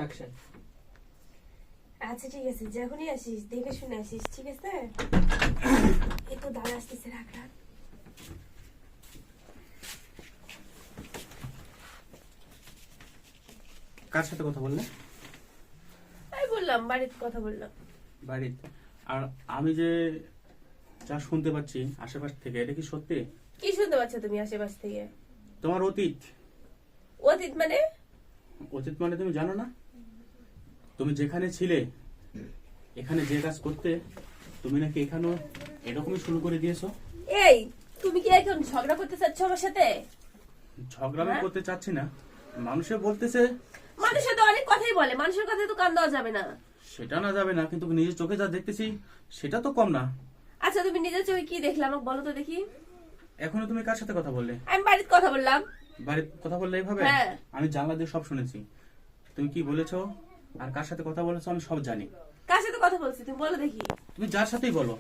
Action. আচ্ছা ঠিক আছে, যখনই আসিস দেখে শুনে আসিস, ঠিক আছে? এই তো দাদা আসতেছে, রাখ রাখ। কার সাথে কথা বললে? আমি বললাম বাড়িতে কথা বললাম। বাড়িতে? আর আমি যে যা শুনতে পাচ্ছি আশেপাশ থেকে, এটা কি সত্যি? কি শুনতে পাচ্ছ তুমি আশেপাশ থেকে? তোমার অতীত। অতীত মানে? অতীত মানে তুমি জানো না? তুমি যেখানে ছিলে, এখানে যে কাজ করতে, তুমি নাকি এখানেও এরকমই শুরু করে দিয়েছো। এই তুমি কি এখন ঝগড়া করতে চাচ্ছ আমার সাথে? ঝগড়া আমি হ্যাঁ? করতে চাচ্ছি না, মানুষে বলতেছে। মানুষের তো অনেক কথাই বলে, মানুষের কথায় তো কান দেওয়া যাবে না। সেটা না যাবে না, কিন্তু নিজের চোখে যা দেখতেছি সেটা তো কম না। আচ্ছা তুমি নিজের চোখে কি দেখলে আমাকে বলো তো দেখি। এখনো তুমি কার সাথে কথা বললে? আমি বাড়িতে কথা বললাম। বাড়ির কথা বললে এইভাবে? হ্যাঁ। আমি জানলা দিয়ে সব শুনেছি, তুমি কি বলেছো আর কার সাথে কথা বলেছো আমি সব জানি। কার সাথে কথা বলছি তুমি বলো দেখি। তুমি যার সাথেই বলো।